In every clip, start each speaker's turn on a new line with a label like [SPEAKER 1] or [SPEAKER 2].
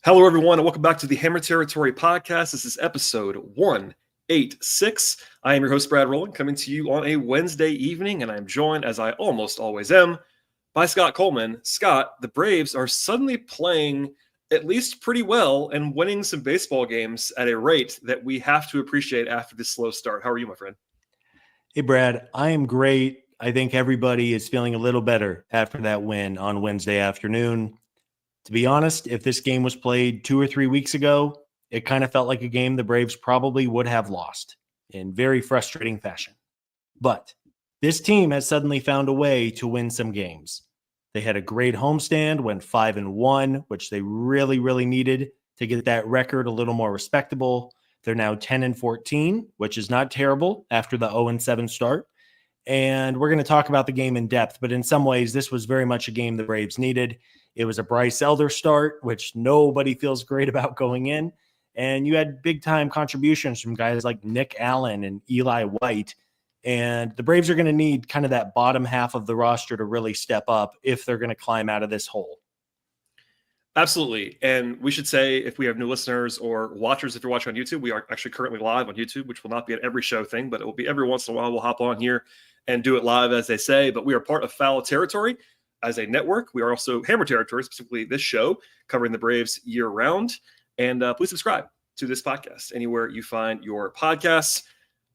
[SPEAKER 1] Hello, everyone, and welcome back to the Hammer Territory podcast. This is episode 186. I am your host, Brad Rowland, coming to you on a Wednesday evening, and I'm joined, as I almost always am, by Scott Coleman. Scott, the Braves are suddenly playing at least pretty well and winning some baseball games at a rate that we have to appreciate after this slow start. How are you, my friend?
[SPEAKER 2] Hey, Brad, I am great. I think everybody is feeling a little better after that win on Wednesday afternoon. To be honest, if this game was played 2 or 3 weeks ago, it kind of felt like a game the Braves probably would have lost in very frustrating fashion. But this team has suddenly found a way to win some games. They had a great homestand, went 5-1, which they really needed to get that record a little more respectable. They're now 10-14, which is not terrible after the 0-7 start. And we're going to talk about the game in depth, but in some ways, this was very much a game the Braves needed. It was a Bryce Elder start, which nobody feels great about going in. And you had big-time contributions from guys like Nick Allen and Eli White. And the Braves are going to need kind of that bottom half of the roster to really step up if they're going to climb out of this hole.
[SPEAKER 1] Absolutely. And we should say, if we have new listeners or watchers, if you're watching on YouTube, we are actually currently live on YouTube, which will not be an every show thing, but it will be every once in a while. We'll hop on here and do it live, as they say. But we are part of Foul Territory as a network. We are also Hammer Territory, specifically this show, covering the Braves year-round. And please subscribe to this podcast anywhere you find your podcasts.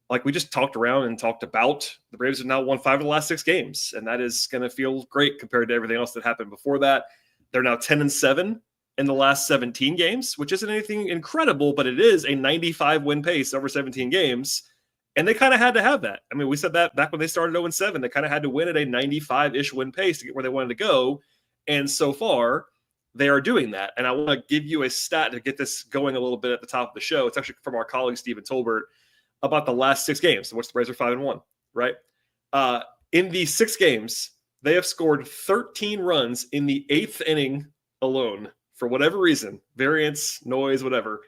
[SPEAKER 1] Like we just talked around and talked about, the Braves have now won 5 of the last 6 games, and that is going to feel great compared to everything else that happened before that. They're now 10-7 in the last 17 games, which isn't anything incredible, but it is a 95 win pace over 17 games. And they kind of had to have that. I mean, we said that back when they started 0-7, they kind of had to win at a 95-ish win pace to get where they wanted to go. And so far, they are doing that. And I want to give you a stat to get this going a little bit at the top of the show. It's actually from our colleague, Stephen Tolbert, about the last 6 games, in which the Braves are 5-1, right? In these 6 games, they have scored 13 runs in the 8th inning alone. For whatever reason, variance, noise, whatever,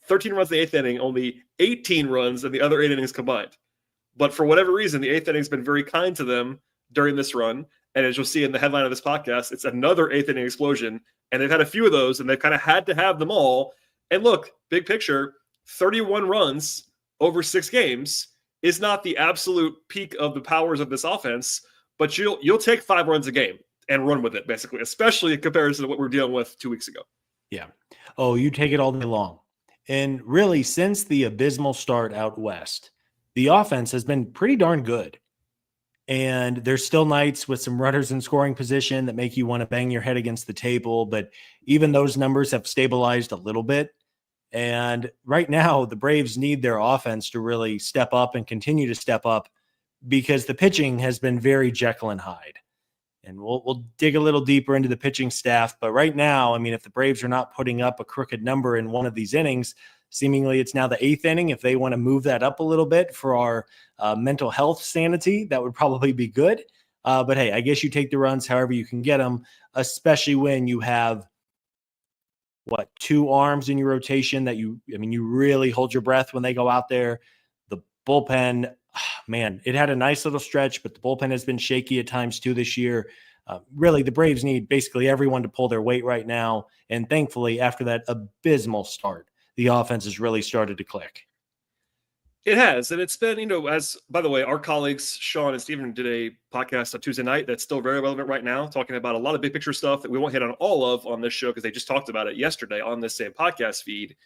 [SPEAKER 1] 13 runs in the 8th inning, only 18 runs in the other 8 innings combined. But for whatever reason, the 8th inning has been very kind to them during this run. And as you'll see in the headline of this podcast, it's another 8th inning explosion. And they've had a few of those, and they've kind of had to have them all. And look, big picture, 31 runs over 6 games is not the absolute peak of the powers of this offense, but you'll take 5 runs a game and run with it, basically, especially in comparison to what we were dealing with 2 weeks ago.
[SPEAKER 2] Yeah. Oh, you take it all day long. And really, since the abysmal start out west, the offense has been pretty darn good. And there's still nights with some runners in scoring position that make you want to bang your head against the table. But even those numbers have stabilized a little bit. And right now, the Braves need their offense to really step up and continue to step up, because the pitching has been very Jekyll and Hyde. And we'll dig a little deeper into the pitching staff. But right now, I mean, if the Braves are not putting up a crooked number in one of these innings, seemingly it's now the 8th inning. If they want to move that up a little bit for our mental health sanity, that would probably be good. But hey, I guess you take the runs however you can get them, especially when you have, 2 arms in your rotation that you really hold your breath when they go out there. The bullpen, man, it had a nice little stretch, but the bullpen has been shaky at times too this year. Really, the Braves need basically everyone to pull their weight right now. And thankfully, after that abysmal start, the offense has really started to click.
[SPEAKER 1] It has. And it's been, as, by the way, our colleagues, Sean and Steven, did a podcast on Tuesday night that's still very relevant right now, talking about a lot of big picture stuff that we won't hit on all of on this show because they just talked about it yesterday on this same podcast feed.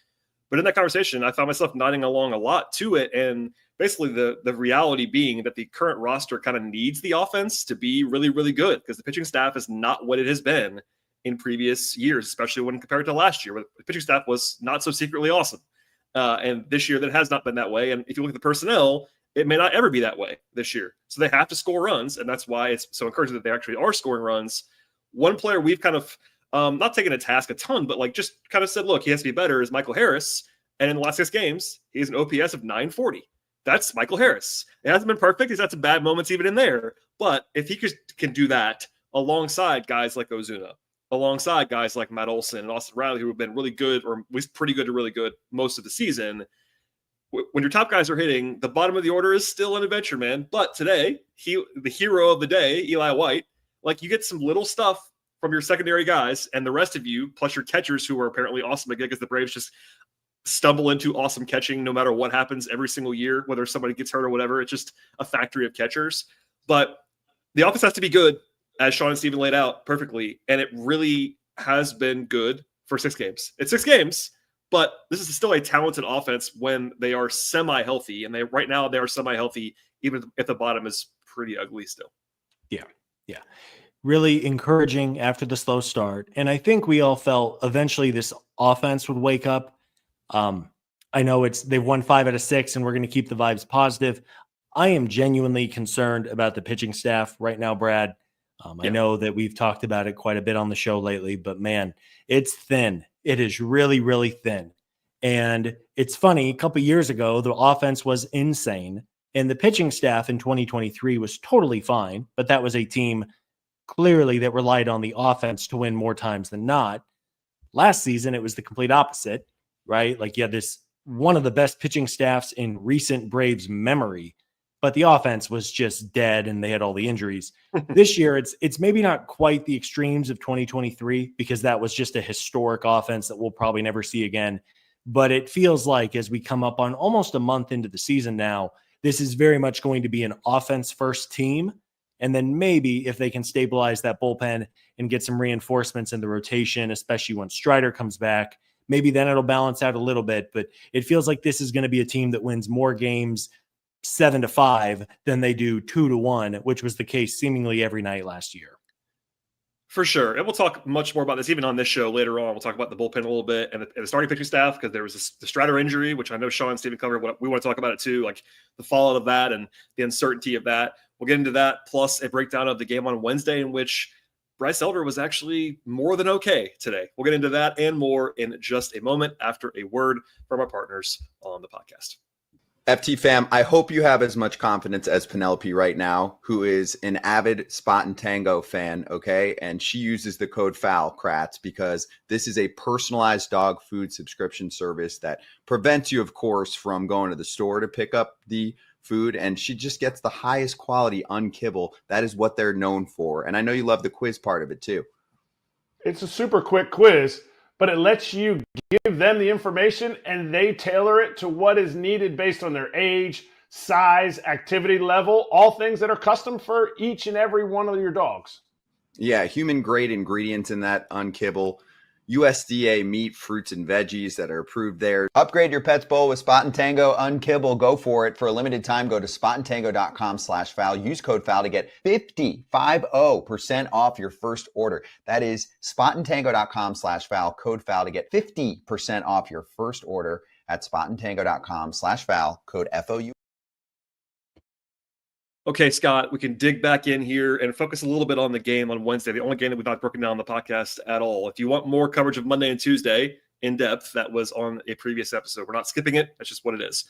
[SPEAKER 1] But in that conversation, I found myself nodding along a lot to it. And basically the reality being that the current roster kind of needs the offense to be really good, because the pitching staff is not what it has been in previous years, especially when compared to last year, where the pitching staff was not so secretly awesome. And this year that has not been that way. And if you look at the personnel, it may not ever be that way this year. So they have to score runs. And that's why it's so encouraging that they actually are scoring runs. One player we've kind of not taken a task a ton, but like just kind of said, look, he has to be better, is Michael Harris. And in the last 6 games, he has an OPS of 940. That's Michael Harris. It hasn't been perfect. He's had some bad moments even in there. But if he can do that alongside guys like Ozuna, alongside guys like Matt Olson and Austin Riley, who have been really good, or at least pretty good to really good most of the season, when your top guys are hitting, the bottom of the order is still an adventure, man. But today, the hero of the day, Eli White, like you get some little stuff from your secondary guys, and the rest of you, plus your catchers who are apparently awesome again, because the Braves just stumble into awesome catching no matter what happens every single year, whether somebody gets hurt or whatever. It's just a factory of catchers. But the offense has to be good, as Sean and Steven laid out perfectly, and it really has been good for 6 games. It's 6 games, but this is still a talented offense when they are semi-healthy, and right now they are semi-healthy, even if the bottom is pretty ugly still.
[SPEAKER 2] Yeah. Really encouraging after the slow start. And I think we all felt eventually this offense would wake up. I know they've won 5 out of 6, and we're going to keep the vibes positive. I am genuinely concerned about the pitching staff right now, Brad. I know that we've talked about it quite a bit on the show lately, but man, it's thin. It is really, really thin. And it's funny, a couple of years ago, the offense was insane, and the pitching staff in 2023 was totally fine, but that was a team clearly that relied on the offense to win more times than not. Last season, it was the complete opposite, right? Like you had this one of the best pitching staffs in recent Braves memory, but the offense was just dead and they had all the injuries. This year, it's maybe not quite the extremes of 2023 because that was just a historic offense that we'll probably never see again. But it feels like as we come up on almost a month into the season now, this is very much going to be an offense-first team. And then maybe if they can stabilize that bullpen and get some reinforcements in the rotation, especially when Strider comes back, maybe then it'll balance out a little bit. But it feels like this is going to be a team that wins more games 7-5 than they do 2-1, which was the case seemingly every night last year.
[SPEAKER 1] For sure. And we'll talk much more about this even on this show later on. We'll talk about the bullpen a little bit and the starting pitching staff, because there was the Strider injury, which I know Sean and Steven covered. We want to talk about it too, like the fallout of that and the uncertainty of that. We'll get into that, plus a breakdown of the game on Wednesday, in which Bryce Elder was actually more than okay today. We'll get into that and more in just a moment after a word from our partners on the podcast.
[SPEAKER 3] FT fam, I hope you have as much confidence as Penelope right now, who is an avid Spot and Tango fan, okay? And she uses the code FOUL, Kratz, because this is a personalized dog food subscription service that prevents you, of course, from going to the store to pick up the food, and she just gets the highest quality unkibble. That is what they're known for. And I know you love the quiz part of it too.
[SPEAKER 4] It's a super quick quiz, but it lets you give them the information and they tailor it to what is needed based on their age, size, activity level, all things that are custom for each and every one of your dogs.
[SPEAKER 3] Yeah, human grade ingredients in that unkibble. USDA meat, fruits, and veggies that are approved there. Upgrade your pet's bowl with Spot and Tango Unkibble. Go for it. For a limited time, go to spotandtango.com/foul. Use code FOUL to get 50% off your first order. That is spotandtango.com/foul. Code FOUL to get 50% off your first order at spotandtango.com/foul. Code FOU.
[SPEAKER 1] Okay, Scott, we can dig back in here and focus a little bit on the game on Wednesday, the only game that we've not broken down on the podcast at all. If you want more coverage of Monday and Tuesday in depth, that was on a previous episode. We're not skipping it. That's just what it is.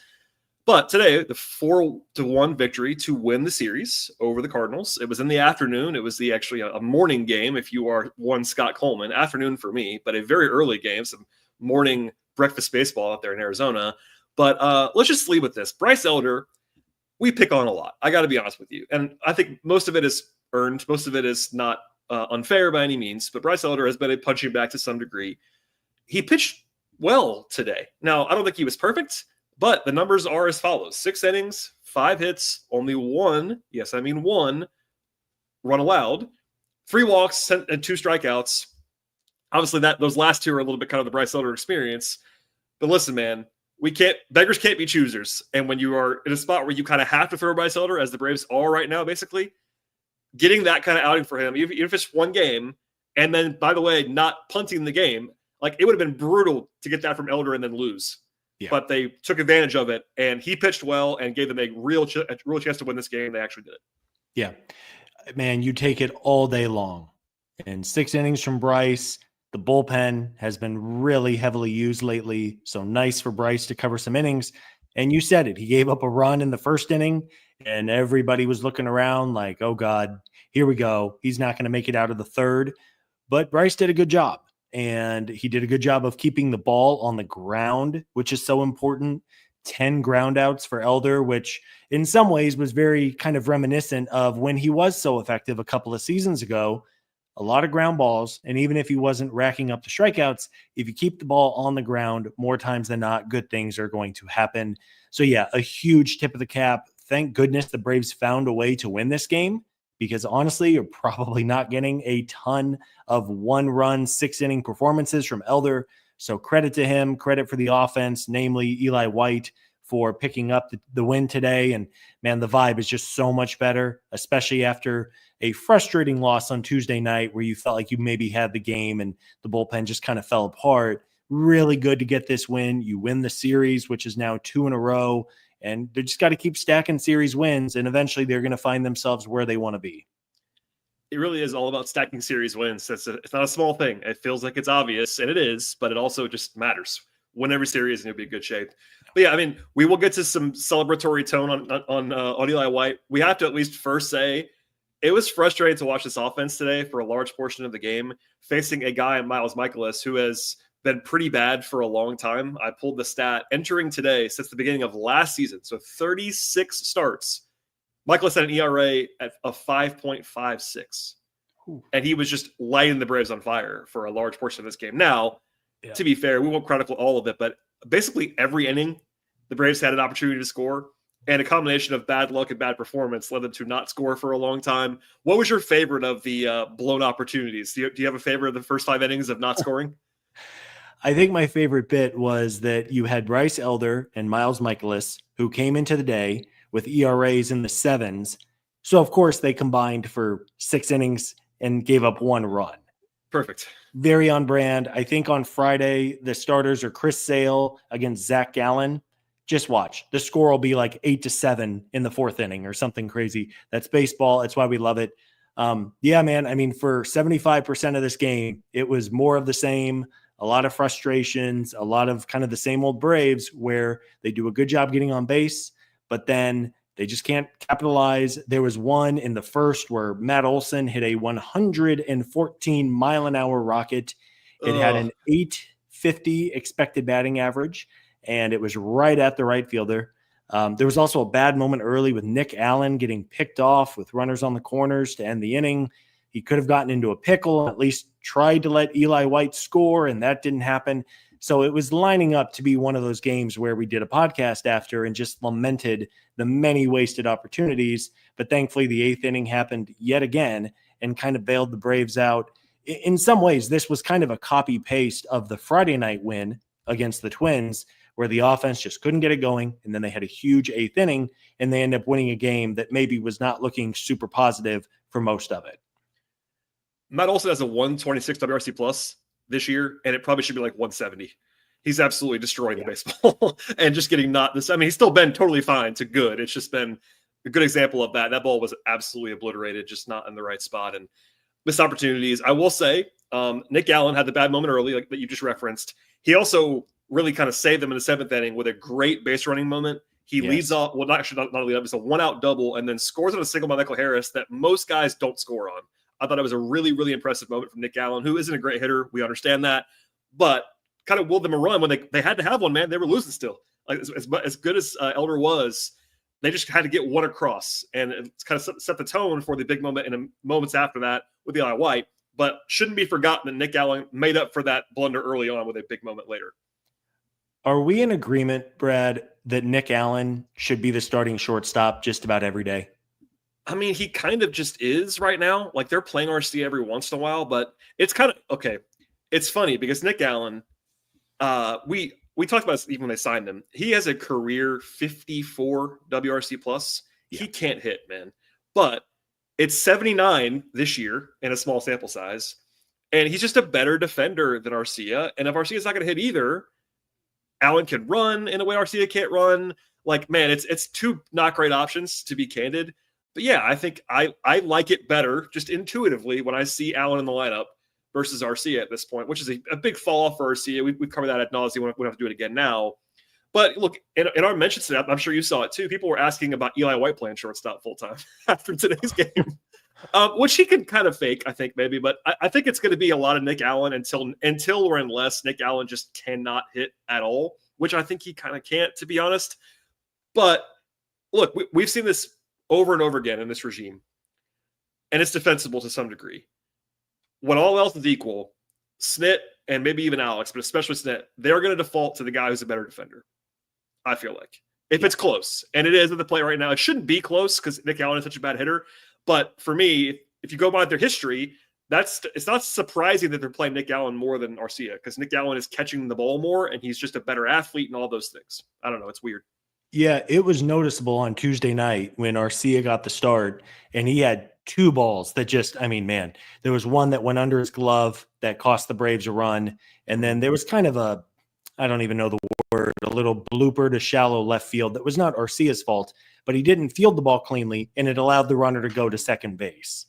[SPEAKER 1] But today, the 4-1 victory to win the series over the Cardinals. It was in the afternoon. It was actually a morning game if you are one Scott Coleman. Afternoon for me, but a very early game, some morning breakfast baseball out there in Arizona. But let's just leave with this. Bryce Elder, we pick on a lot. I got to be honest with you. And I think most of it is earned. Most of it is not unfair by any means. But Bryce Elder has been a punching bag to some degree. He pitched well today. Now, I don't think he was perfect, but the numbers are as follows. 6 innings, 5 hits, only one, yes, I mean one, run allowed, 3 walks, and 2 strikeouts. Obviously, those last 2 are a little bit kind of the Bryce Elder experience. But listen, man, beggars can't be choosers. And when you are in a spot where you kind of have to throw Bryce Elder, as the Braves are right now, basically, getting that kind of outing for him, even if it's one game, and then, by the way, not punting the game, like it would have been brutal to get that from Elder and then lose. Yeah. But they took advantage of it, and he pitched well and gave them a real chance to win this game. They actually did it.
[SPEAKER 2] Yeah. Man, you take it all day long. And 6 innings from Bryce. The bullpen has been really heavily used lately, so nice for Bryce to cover some innings. And you said it. He gave up a run in the first inning, and everybody was looking around like, oh, God, here we go. He's not going to make it out of the third. But Bryce did a good job, and he did a good job of keeping the ball on the ground, which is so important. 10 ground outs for Elder, which in some ways was very kind of reminiscent of when he was so effective a couple of seasons ago. a lot of ground balls. And even if he wasn't racking up the strikeouts, if you keep the ball on the ground more times than not, good things are going to happen. So yeah, a huge tip of the cap. Thank goodness the Braves found a way to win this game, because honestly, you're probably not getting a ton of 1-run, 6-inning performances from Elder. So credit to him, credit for the offense, namely Eli White, for picking up the win today. And man, the vibe is just so much better, especially after a frustrating loss on Tuesday night where you felt like you maybe had the game and the bullpen just kind of fell apart. Really good to get this win. You win the series, which is now 2 in a row, and they just got to keep stacking series wins, and eventually they're going to find themselves where they want to be.
[SPEAKER 1] It really is all about stacking series wins. It's not a small thing. It feels like it's obvious, and it is, but it also just matters. Win every series, and you'll be in good shape. But yeah, I mean, we will get to some celebratory tone on Eli White. We have to at least first say it was frustrating to watch this offense today for a large portion of the game, facing a guy in Miles Michaelis who has been pretty bad for a long time. I pulled the stat entering today since the beginning of last season, so 36 starts. Michaelis had an ERA of 5.56, and he was just lighting the Braves on fire for a large portion of this game. Now, to be fair, we won't chronicle all of it, but basically every inning, the Braves had an opportunity to score, and a combination of bad luck and bad performance led them to not score for a long time. What was your favorite of the blown opportunities? Do you have a favorite of the first 5 innings of not scoring?
[SPEAKER 2] I think my favorite bit was that you had Bryce Elder and Miles Michaelis, who came into the day with ERAs in the 7s. So, of course, they combined for 6 innings and gave up 1 run.
[SPEAKER 1] Perfect.
[SPEAKER 2] Very on brand. I think on Friday, the starters are Chris Sale against Zach Gallen. Just watch. The score will be like 8-7 in the 4th inning or something crazy. That's baseball. That's why we love it. Yeah, man. I mean, for 75% of this game, it was more of the same. A lot of frustrations, a lot of kind of the same old Braves where they do a good job getting on base, but then they just can't capitalize. There was one in the first where Matt Olson hit a 114-mile-an-hour rocket. It had an 850 expected batting average, and it was right at the right fielder. There was also a bad moment early with Nick Allen getting picked off with runners on the corners to end the inning. He could have gotten into a pickle, at least tried to let Eli White score, and that didn't happen. So it was lining up to be one of those games where we did a podcast after and just lamented the many wasted opportunities. But thankfully, the 8th inning happened yet again and kind of bailed the Braves out. In some ways, this was kind of a copy-paste of the Friday night win against the Twins, where the offense just couldn't get it going, and then they had a huge 8th inning, and they ended up winning a game that maybe was not looking super positive for most of it.
[SPEAKER 1] Matt Olson has a 126 WRC plus this year, and it probably should be like 170. He's absolutely destroying the baseball and just getting not this. I mean, he's still been totally fine to good. It's just been a good example of that. That ball was absolutely obliterated, just not in the right spot and missed opportunities. I will say, Nick Allen had the bad moment early, like that you just referenced. He also really kind of saved them in the 7th inning with a great base running moment. He leads off, well, not lead up, it's a 1-out double, and then scores on a single by Michael Harris that most guys don't score on. I thought it was a really, really impressive moment from Nick Allen, who isn't a great hitter. We understand that, but kind of willed them a run when they had to have one, man. They were losing still. Like as good as Elder was, they just had to get one across, and it's kind of set the tone for the big moment and moments after that with Eli White. But shouldn't be forgotten that Nick Allen made up for that blunder early on with a big moment later.
[SPEAKER 2] Are we in agreement, Brad, that Nick Allen should be the starting shortstop just about every day?
[SPEAKER 1] I mean, he kind of just is right now. Like, they're playing RC every once in a while, but it's kind of okay. It's funny because Nick Allen, we talked about this even when they signed him. He has a career 54 WRC plus. Yeah. He can't hit, man. But it's 79 this year in a small sample size, and he's just a better defender than Arcia. And if Arcia's not going to hit either, Allen can run in a way Arcia can't run. Like, man, it's 2 not great options, to be candid. But yeah, I think I like it better just intuitively when I see Allen in the lineup versus Arcia at this point, which is a big fall off for Arcia. We've covered that ad nauseum. We don't have to do it again now. But look, in our mentions today, I'm sure you saw it too. People were asking about Eli White playing shortstop full time after today's game, which he can kind of fake, I think, maybe. But I think it's going to be a lot of Nick Allen until or unless Nick Allen just cannot hit at all, which I think he kind of can't, to be honest. But look, we've seen this over and over again in this regime, and it's defensible to some degree. when all else is equal, Snit and maybe even Alex, but especially Snit, they're going to default to the guy who's a better defender. I feel like if it's close, and it is at the play right now, it shouldn't be close because Nick Allen is such a bad hitter. But for me, if you go by their history, it's not surprising that they're playing Nick Allen more than Arcia because Nick Allen is catching the ball more and he's just a better athlete and all those things. I don't know. It's weird.
[SPEAKER 2] Yeah, it was noticeable on Tuesday night when Arcia got the start and he had two balls that just, I mean, man, there was one that went under his glove that cost the Braves a run. And then there was kind of a, I don't even know the word, a little blooper to shallow left field that was not Arcia's fault, but he didn't field the ball cleanly and it allowed the runner to go to second base.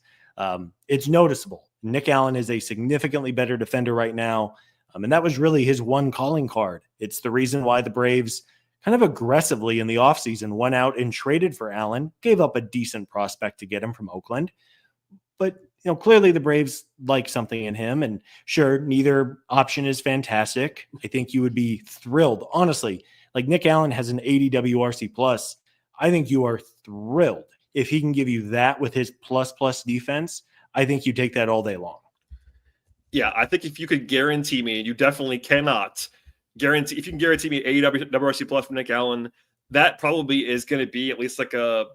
[SPEAKER 2] It's noticeable. Nick Allen is a significantly better defender right now. And that was really his one calling card. It's the reason why the Braves kind of aggressively in the offseason went out and traded for Allen, gave up a decent prospect to get him from Oakland. But, clearly the Braves like something in him. And sure, neither option is fantastic. I think you would be thrilled. Honestly, like Nick Allen has an 80 WRC plus. I think you are thrilled if he can give you that with his plus defense. I think you take that all day long.
[SPEAKER 1] Yeah, I think if you could guarantee me, and you definitely cannot guarantee, if you can guarantee me 80 WRC plus from Nick Allen, that probably is going to be at least like a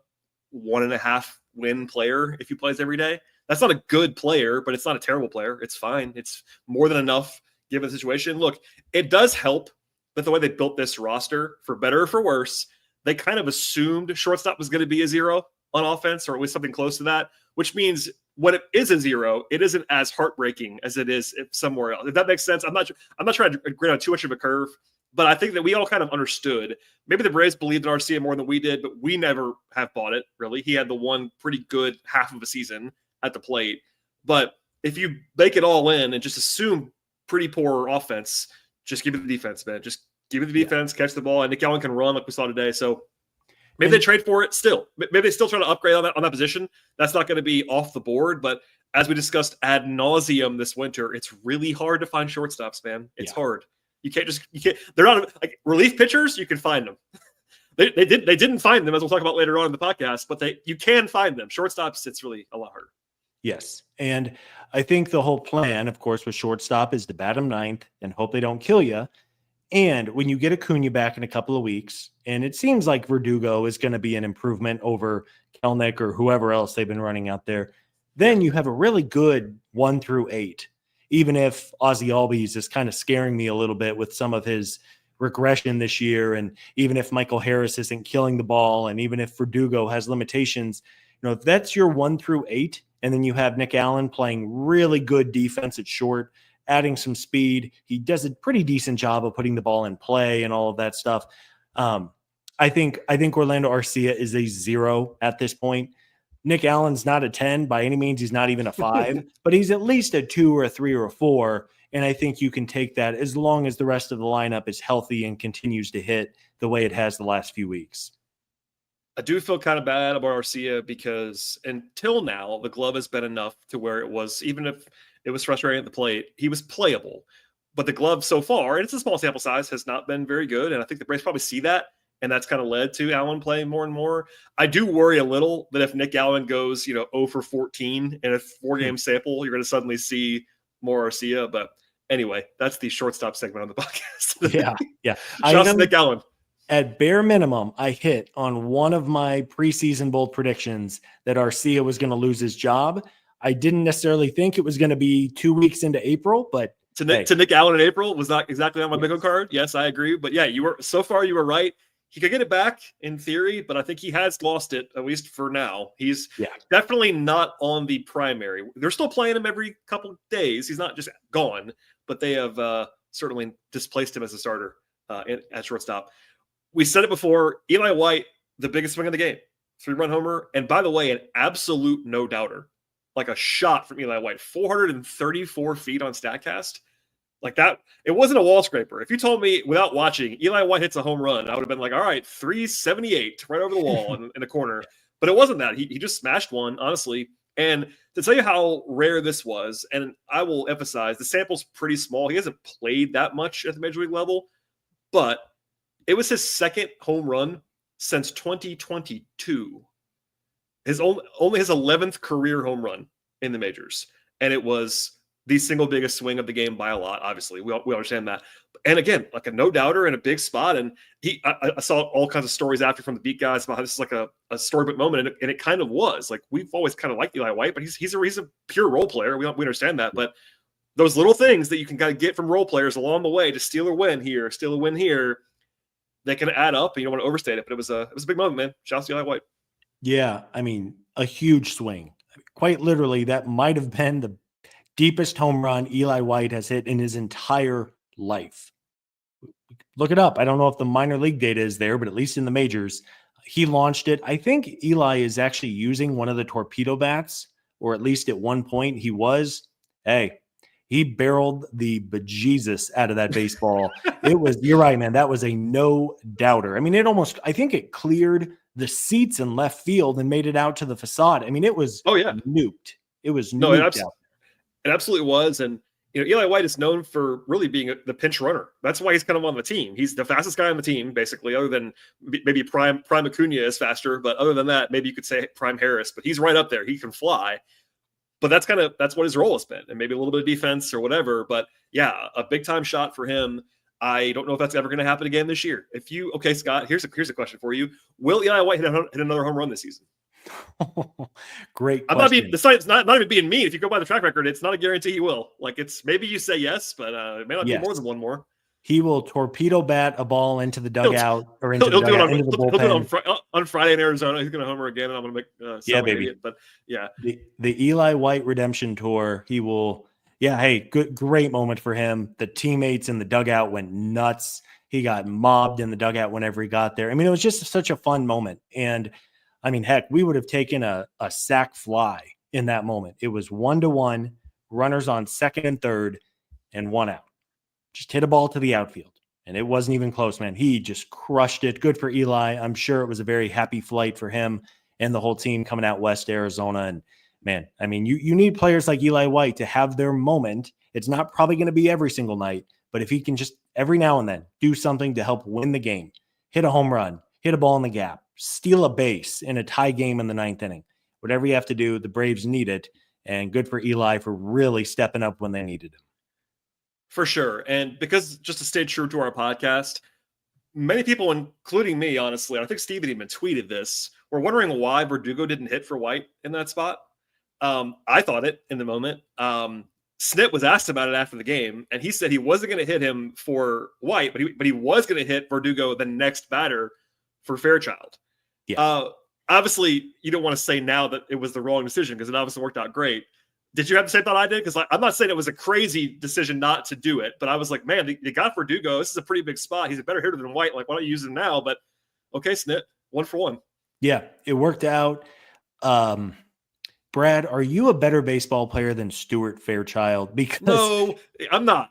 [SPEAKER 1] 1.5 win player if he plays every day. That's not a good player, but it's not a terrible player. It's fine. It's more than enough given the situation. Look, it does help that the way they built this roster, for better or for worse, they kind of assumed shortstop was going to be a zero on offense, or at least something close to that, which means when it is a zero, it isn't as heartbreaking as it is somewhere else. If that makes sense, I'm not trying to agree on too much of a curve, but I think that we all kind of understood. Maybe the Braves believed in Arcia more than we did, but we never have bought it, really. He had the one pretty good half of a season at the plate. But if you bake it all in and just assume pretty poor offense, just give it the defense, man. Just give it the defense, catch the ball, and Nick Allen can run like we saw today. So maybe they trade for it still. Maybe they still try to upgrade on that position. That's not going to be off the board. But as we discussed ad nauseum this winter, it's really hard to find shortstops, man. It's hard. You can't. They're not like relief pitchers. You can find them. They didn't find them, as we'll talk about later on in the podcast. But you can find them. Shortstops, it's really a lot harder.
[SPEAKER 2] Yes. And I think the whole plan, of course, with shortstop is to bat him ninth and hope they don't kill you. And when you get Acuna back in a couple of weeks, and it seems like Verdugo is going to be an improvement over Kelnick or whoever else they've been running out there, then you have a really good 1 through 8, even if Ozzie Albies is kind of scaring me a little bit with some of his regression this year. And even if Michael Harris isn't killing the ball, and even if Verdugo has limitations, if that's your 1 through 8, and then you have Nick Allen playing really good defense at short, adding some speed. He does a pretty decent job of putting the ball in play and all of that stuff. I think Orlando Arcia is a 0 at this point. Nick Allen's not a 10 by any means. He's not even a 5, but he's at least a 2 or a 3 or a 4. And I think you can take that as long as the rest of the lineup is healthy and continues to hit the way it has the last few weeks.
[SPEAKER 1] I do feel kind of bad about Arcia because until now, the glove has been enough to where it was, even if it was frustrating at the plate, he was playable. But the glove so far, and it's a small sample size, has not been very good. And I think the Braves probably see that, and that's kind of led to Allen playing more and more. I do worry a little that if Nick Allen goes, 0 for 14 in a 4-game sample, you're going to suddenly see more Arcia. But anyway, that's the shortstop segment on the podcast.
[SPEAKER 2] Yeah.
[SPEAKER 1] Just Nick Allen.
[SPEAKER 2] At bare minimum, I hit on one of my preseason bold predictions that Arcia was going to lose his job. I didn't necessarily think it was going to be 2 weeks into April, but
[SPEAKER 1] to Nick Allen in April was not exactly on my bingo card. Yes, I agree. But yeah, you were right. He could get it back in theory, but I think he has lost it, at least for now. He's definitely not on the primary. They're still playing him every couple of days. He's not just gone, but they have certainly displaced him as a starter at shortstop. We said it before, Eli White, the biggest swing of the game, 3-run homer. And by the way, an absolute no-doubter, like a shot from Eli White, 434 feet on StatCast. Like that, it wasn't a wall scraper. If you told me without watching, Eli White hits a home run, I would have been like, all right, 378 right over the wall in the corner. But it wasn't that. He just smashed one, honestly. And to tell you how rare this was, and I will emphasize, the sample's pretty small. He hasn't played that much at the major league level, but it was his second home run since 2022. Only his 11th career home run in the majors. And it was the single biggest swing of the game by a lot. Obviously, we understand that. And again, like a no doubter in a big spot. And I saw all kinds of stories after from the beat guys about how this is like a storybook moment, and it kind of was. Like, we've always kind of liked Eli White, but he's a pure role player. We understand that, but those little things that you can kind of get from role players along the way to steal a win here, they can add up, and you don't want to overstate it. But it was a big moment, man. Shout out to Eli White.
[SPEAKER 2] Yeah, I mean, a huge swing. Quite literally, that might have been the deepest home run Eli White has hit in his entire life. Look it up. I don't know if the minor league data is there, but at least in the majors, he launched it. I think Eli is actually using one of the torpedo bats, or at least at one point he was. Hey, he barreled the bejesus out of that baseball. You're right, man. That was a no doubter. I mean, I think it cleared the seats in left field and made it out to the facade. I mean, it was nuked. It was nuked out.
[SPEAKER 1] It absolutely was. And, Eli White is known for really being the pinch runner. That's why he's kind of on the team. He's the fastest guy on the team, basically, other than maybe Prime Acuna is faster. But other than that, maybe you could say Prime Harris. But he's right up there. He can fly. But that's what his role has been, and maybe a little bit of defense or whatever. But yeah, a big time shot for him. I don't know if that's ever going to happen again this year. Okay, Scott, here's a question for you: will Eli White hit another home run this season?
[SPEAKER 2] Great question.
[SPEAKER 1] I'm not even being mean. If you go by the track record, it's not a guarantee he will. Like, it's maybe you say yes, but it may not be more than one more.
[SPEAKER 2] He will torpedo bat a ball into the dugout into the bullpen.
[SPEAKER 1] He'll do it on Friday in Arizona. He's going to homer again, and I'm going to make
[SPEAKER 2] baby.
[SPEAKER 1] Idiot. But yeah,
[SPEAKER 2] the Eli White redemption tour. He will. Yeah, hey, great moment for him. The teammates in the dugout went nuts. He got mobbed in the dugout whenever he got there. I mean, it was just such a fun moment. And I mean, heck, we would have taken a sack fly in that moment. It was 1-1, runners on second and third, and one out. Just hit a ball to the outfield. And it wasn't even close, man. He just crushed it. Good for Eli. I'm sure it was a very happy flight for him and the whole team coming out west to Arizona. And man, I mean, you need players like Eli White to have their moment. It's not probably going to be every single night, but if he can just every now and then do something to help win the game, hit a home run, hit a ball in the gap, steal a base in a tie game in the ninth inning, whatever you have to do, the Braves need it. And good for Eli for really stepping up when they needed him.
[SPEAKER 1] For sure. And because, just to stay true to our podcast, many people, including me, honestly, I think Steven even tweeted this, were wondering why Verdugo didn't hit for White in that spot. I thought it in the moment. Snit was asked about it after the game, and he said he wasn't going to hit him for White, but he was going to hit Verdugo, the next batter, for Fairchild.
[SPEAKER 2] Yeah.
[SPEAKER 1] Obviously, you don't want to say now that it was the wrong decision because it obviously worked out great. Did you have the same thought I did? Because I'm not saying it was a crazy decision not to do it, but I was like, man, you got Verdugo. This is a pretty big spot. He's a better hitter than White. Like, why don't you use him now? But okay, Snit, 1-for-1.
[SPEAKER 2] Yeah, it worked out. Brad, are you a better baseball player than Stuart Fairchild? Because
[SPEAKER 1] no, I'm not.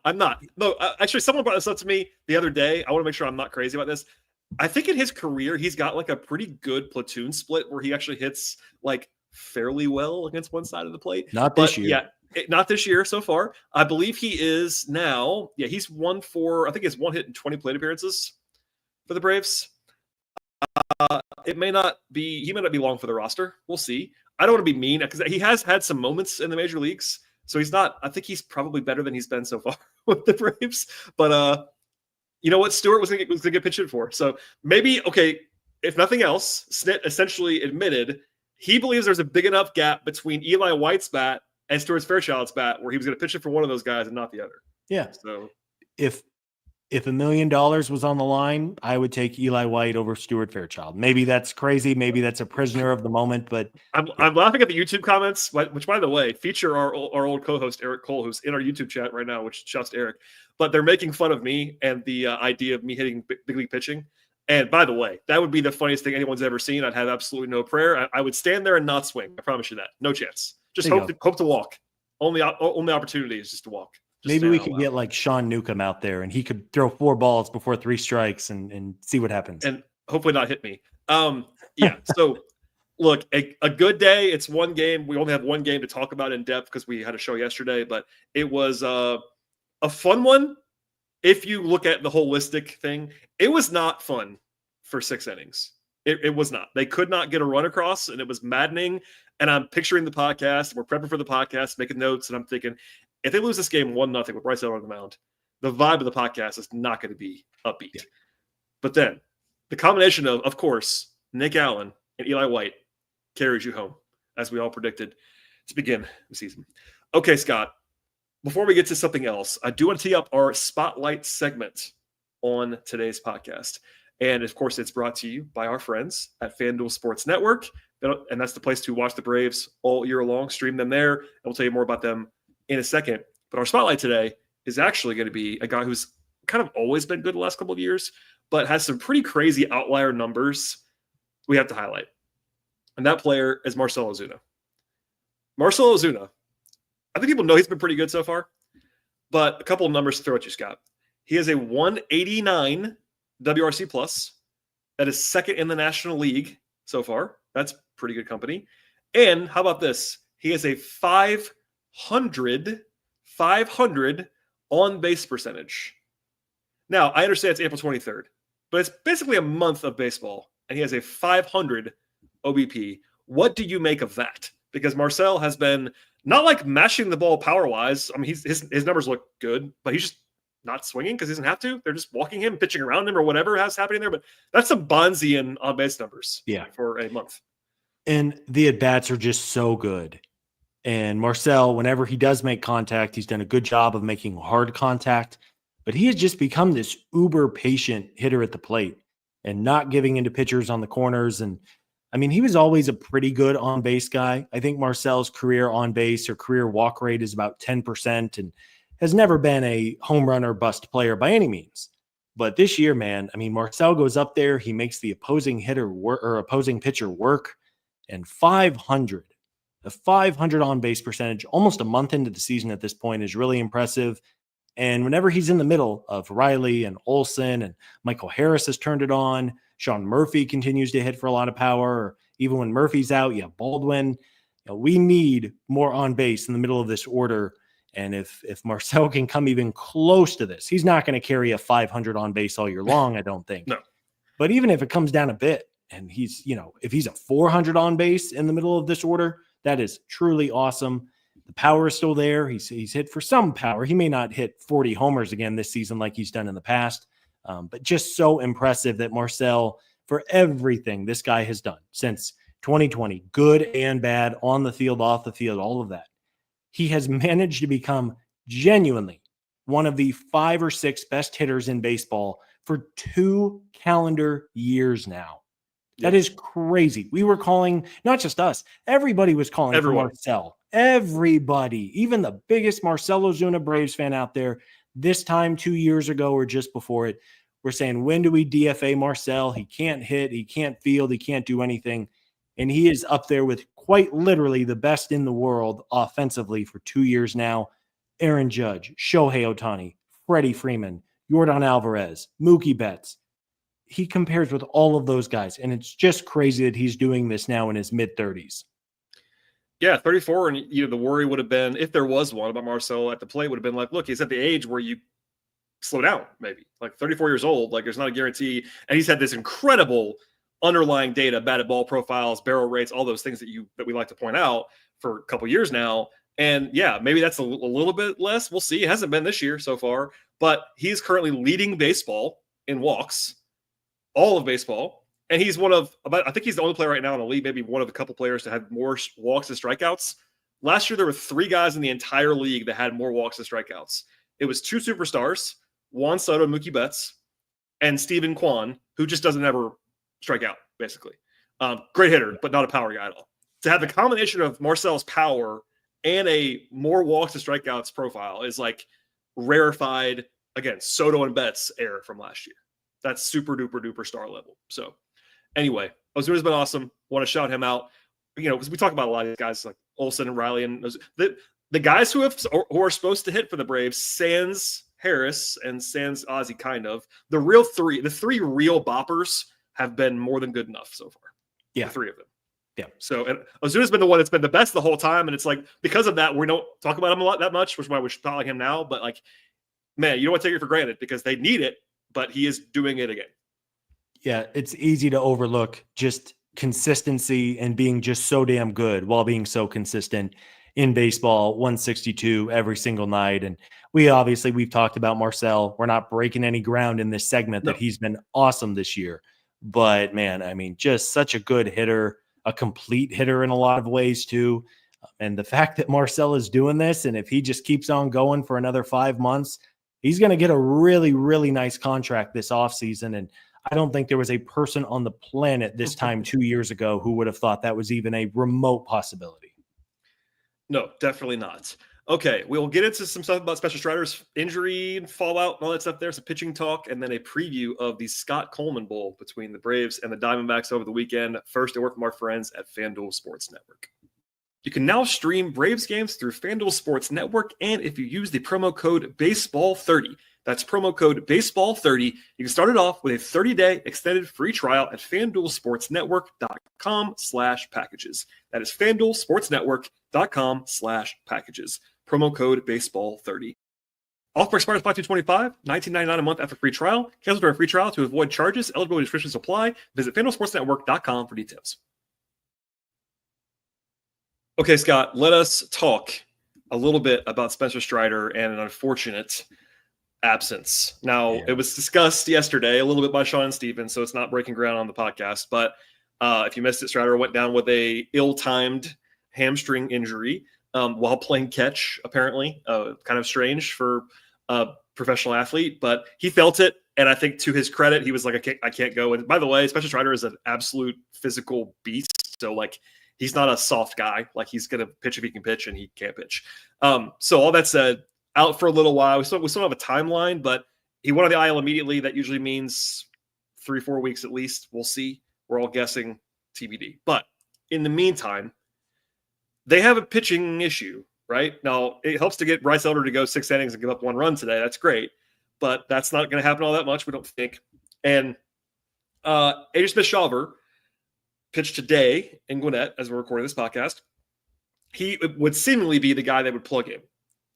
[SPEAKER 1] No, actually, someone brought this up to me the other day. I want to make sure I'm not crazy about this. I think in his career, he's got like a pretty good platoon split where he actually hits like fairly well against one side of the plate.
[SPEAKER 2] Not this year.
[SPEAKER 1] Yeah, not this year so far. I believe he is now. Yeah, he's I think he has one hit in 20 plate appearances for the Braves. He may not be long for the roster. We'll see. I don't want to be mean because he has had some moments in the major leagues. So he's not, I think he's probably better than he's been so far with the Braves. But you know what? Stewart was going to get pitched in for. So maybe, okay, if nothing else, Snit essentially admitted he believes there's a big enough gap between Eli White's bat and Stuart Fairchild's bat where he was going to pitch it for one of those guys and not the other.
[SPEAKER 2] Yeah.
[SPEAKER 1] So
[SPEAKER 2] if $1 million was on the line, I would take Eli White over Stuart Fairchild. Maybe that's crazy. Maybe that's a prisoner of the moment, but
[SPEAKER 1] I'm laughing at the YouTube comments, which by the way, feature our old co-host, Eric Cole, who's in our YouTube chat right now, which shouts to Eric, but they're making fun of me and the idea of me hitting big league pitching. And by the way, that would be the funniest thing anyone's ever seen. I'd have absolutely no prayer. I would stand there and not swing. I promise you that. No chance. Just hope to walk. Only opportunity is just to walk.
[SPEAKER 2] Maybe we could get like Sean Newcomb out there and he could throw 4 balls before 3 strikes and see what happens.
[SPEAKER 1] And hopefully not hit me. Yeah. So look, a good day. It's one game. We only have one game to talk about in depth because we had a show yesterday, but it was a fun one. If you look at the holistic thing, it was not fun for 6 innings. It was not. They could not get a run across, and it was maddening. And I'm picturing the podcast. We're prepping for the podcast, making notes, and I'm thinking, if they lose this game 1-0 with Bryce Elder on the mound, the vibe of the podcast is not going to be upbeat. Yeah. But then the combination of course, Nick Allen and Eli White carries you home, as we all predicted to begin the season. Okay, Scott, before we get to something else, I do want to tee up our spotlight segment on today's podcast. And of course, it's brought to you by our friends at FanDuel Sports Network. And that's the place to watch the Braves all year long. Stream them there. And we'll tell you more about them in a second. But our spotlight today is actually going to be a guy who's kind of always been good the last couple of years, but has some pretty crazy outlier numbers we have to highlight. And that player is Marcell Ozuna. Marcell Ozuna, I think people know he's been pretty good so far, but a couple of numbers to throw at you, Scott. He has a 189 WRC plus. That is second in the National League so far. That's pretty good company. And how about this? He has a 500 on base percentage. Now, I understand it's April 23rd, but it's basically a month of baseball, and he has a 500 OBP. What do you make of that? Because Marcell has been not like mashing the ball power-wise. I mean, his numbers look good, but he's just not swinging because he doesn't have to. They're just walking him, pitching around him, or whatever has happening there. But that's some Bonzian on-base numbers for a month.
[SPEAKER 2] And the at-bats are just so good. And Marcell, whenever he does make contact, he's done a good job of making hard contact. But he has just become this uber patient hitter at the plate and not giving into pitchers on the corners. And I mean, he was always a pretty good on-base guy. I think Marcell's career on-base or career walk rate is about 10% and has never been a home run or bust player by any means. But this year, man, I mean, Marcell goes up there, he makes the opposing hitter or opposing pitcher work, and 500. The 500 on-base percentage, almost a month into the season at this point, is really impressive. And whenever he's in the middle of Riley and Olsen and Michael Harris has turned it on, Sean Murphy continues to hit for a lot of power. Or even when Murphy's out, you have Baldwin. You know, we need more on base in the middle of this order. And if Marcell can come even close to this, he's not going to carry a 500 on base all year long, I don't think.
[SPEAKER 1] No.
[SPEAKER 2] But even if it comes down a bit and he's, if he's a 400 on base in the middle of this order, that is truly awesome. The power is still there. He's hit for some power. He may not hit 40 homers again this season like he's done in the past, but just so impressive that Marcell, for everything this guy has done since 2020, good and bad, on the field, off the field, all of that, he has managed to become genuinely one of the 5 or 6 best hitters in baseball for 2 calendar years now. That is crazy. We were calling, not just us, everybody was calling for Marcell. Everybody, even the biggest Marcell Ozuna Braves fan out there, this time 2 years ago or just before it, we're saying, when do we DFA Marcell? He can't hit, he can't field, he can't do anything. And he is up there with quite literally the best in the world offensively for 2 years now. Aaron Judge, Shohei Ohtani, Freddie Freeman, Yordan Alvarez, Mookie Betts. He compares with all of those guys, and it's just crazy that he's doing this now in his mid-30s.
[SPEAKER 1] Yeah, 34, and the worry would have been, if there was one about Marcell at the plate, would have been like, look, he's at the age where you slow down, maybe. Like 34 years old, like there's not a guarantee. And he's had this incredible underlying data, batted ball profiles, barrel rates, all those things that we like to point out for a couple years now. And yeah, maybe that's a little bit less. We'll see. It hasn't been this year so far, but he's currently leading baseball in walks. All of baseball. And he's I think he's the only player right now in the league, maybe one of a couple players to have more walks and strikeouts. Last year, there were 3 guys in the entire league that had more walks and strikeouts. It was 2 superstars, Juan Soto and Mookie Betts, and Steven Kwan, who just doesn't ever strike out, basically. Great hitter, but not a power guy at all. To have the combination of Marcell's power and a more walks and strikeouts profile is like rarefied, again, Soto and Betts era from last year. That's super duper duper star level. So anyway, Ozuna's been awesome. Want to shout him out, because we talk about a lot of these guys like Olsen and Riley and the guys who are supposed to hit for the Braves, sans Harris and sans Ozzy, kind of the 3 real boppers have been more than good enough so far.
[SPEAKER 2] Yeah,
[SPEAKER 1] the 3 of them.
[SPEAKER 2] Yeah.
[SPEAKER 1] So and Ozuna's been the one that's been the best the whole time, and it's like because of that we don't talk about him that much, which is why we should talk him now. But like, man, you don't want to take it for granted because they need it. But he is doing it again.
[SPEAKER 2] Yeah, it's easy to overlook just consistency and being just so damn good while being so consistent in baseball, 162 every single night. And we've talked about Marcell. We're not breaking any ground in this segment
[SPEAKER 1] No.
[SPEAKER 2] that he's been awesome this year. But man, I mean, just such a good hitter, a complete hitter in a lot of ways too. And the fact that Marcell is doing this, and if he just keeps on going for another 5 months, he's going to get a really, really nice contract this offseason. And I don't think there was a person on the planet this time 2 years ago who would have thought that was even a remote possibility.
[SPEAKER 1] No, definitely not. Okay, we'll get into some stuff about Spencer Strider's injury and fallout and all that stuff there, some pitching talk, and then a preview of the Scott Coleman Bowl between the Braves and the Diamondbacks over the weekend. First, a word from our friends at FanDuel Sports Network. You can now stream Braves games through FanDuel Sports Network, and if you use the promo code BASEBALL30, that's promo code BASEBALL30, you can start it off with a 30-day extended free trial at FanDuelSportsNetwork.com/packages. That is FanDuelSportsNetwork.com/packages. Promo code BASEBALL30. Offer expires 5/2/25, $19.99 a month after free trial. Cancel during free trial to avoid charges. Eligibility restrictions apply. Visit FanDuelSportsNetwork.com for details. Okay, Scott, let us talk a little bit about Spencer Strider and an unfortunate absence. Now, It was discussed yesterday a little bit by Sean and Steven, so it's not breaking ground on the podcast. But if you missed it, Strider went down with a ill-timed hamstring injury while playing catch, apparently. Kind of strange for a professional athlete, but he felt it. And I think to his credit, he was like, I can't go. And by the way, Spencer Strider is an absolute physical beast. So, like, he's not a soft guy. Like, he's going to pitch if he can pitch, and he can't pitch. So all that said, out for a little while. We still have a timeline, but he went on the IL immediately. That usually means 3-4 weeks at least. We'll see. We're all guessing TBD. But in the meantime, they have a pitching issue, right? Now, it helps to get Bryce Elder to go 6 innings and give up 1 run today. That's great. But that's not going to happen all that much, we don't think. And AJ Smith-Shawver pitched today in Gwinnett as we're recording this podcast. He would seemingly be the guy that would plug him